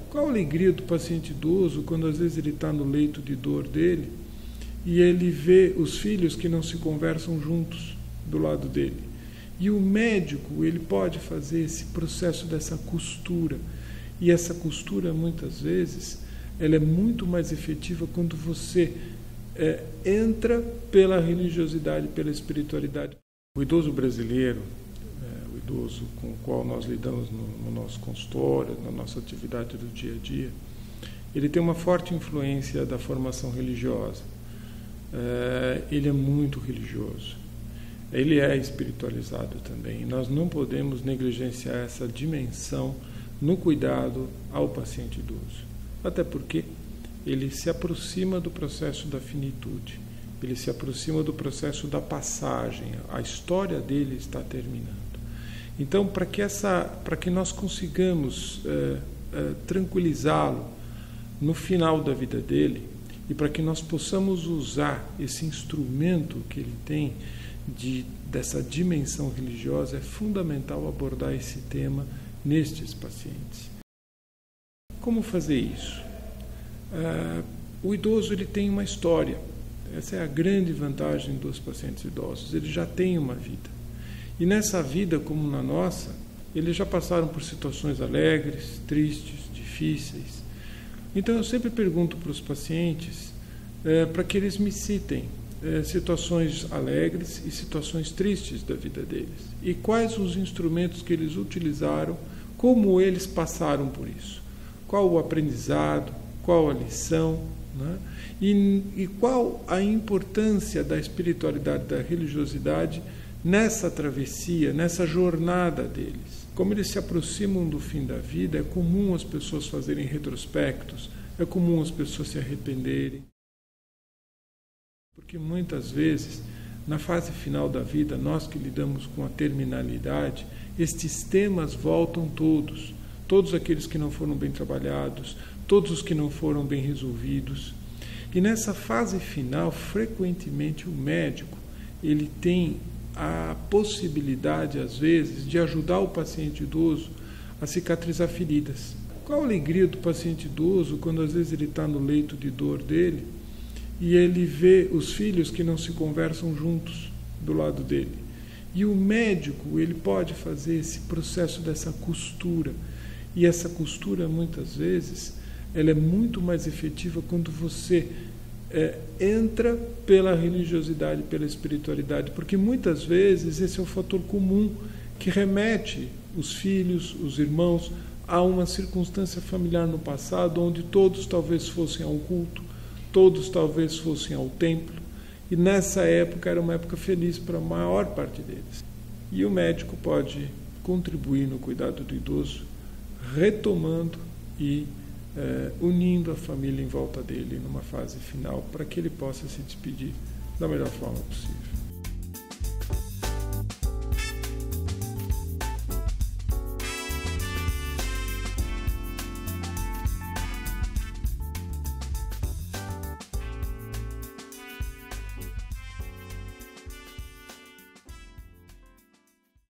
Qual a alegria do paciente idoso quando às vezes ele está no leito de dor dele e ele vê os filhos que não se conversam juntos do lado dele. E o médico, ele pode fazer esse processo dessa costura. E essa costura, muitas vezes, ela é muito mais efetiva quando você entra pela religiosidade, pela espiritualidade. O idoso brasileiro, o idoso com o qual nós lidamos no nosso consultório, na nossa atividade do dia a dia, ele tem uma forte influência da formação religiosa. Ele é muito religioso. Ele é espiritualizado também. Nós não podemos negligenciar essa dimensão no cuidado ao paciente idoso. Até porque ele se aproxima do processo da finitude, ele se aproxima do processo da passagem, a história dele está terminando. Então, para que nós consigamos tranquilizá-lo no final da vida dele, e para que nós possamos usar esse instrumento que ele tem dessa dimensão religiosa, é fundamental abordar esse tema nestes pacientes. Como fazer isso? O idoso ele tem uma história. Essa é a grande vantagem dos pacientes idosos. Eles já têm uma vida. E nessa vida, como na nossa, eles já passaram por situações alegres, tristes, difíceis. Então eu sempre pergunto para os pacientes para que eles me citem situações alegres e situações tristes da vida deles. E quais os instrumentos que eles utilizaram, como eles passaram por isso. Qual o aprendizado, qual a lição, né? E qual a importância da espiritualidade, da religiosidade nessa travessia, nessa jornada deles. Como eles se aproximam do fim da vida, é comum as pessoas fazerem retrospectos, é comum as pessoas se arrependerem. Porque muitas vezes, na fase final da vida, nós que lidamos com a terminalidade, estes temas voltam todos. Todos aqueles que não foram bem trabalhados, todos os que não foram bem resolvidos. E nessa fase final, frequentemente o médico, ele tem a possibilidade, às vezes, de ajudar o paciente idoso a cicatrizar feridas. Qual a alegria do paciente idoso quando às vezes ele está no leito de dor dele e ele vê os filhos que não se conversam juntos do lado dele. E o médico, ele pode fazer esse processo dessa costura. E essa costura, muitas vezes, ela é muito mais efetiva quando você entra pela religiosidade, pela espiritualidade, porque muitas vezes esse é o fator comum que remete os filhos, os irmãos, a uma circunstância familiar no passado, onde todos talvez fossem ao culto, todos talvez fossem ao templo, e nessa época era uma época feliz para a maior parte deles. E o médico pode contribuir no cuidado do idoso, retomando e unindo a família em volta dele numa fase final, para que ele possa se despedir da melhor forma possível.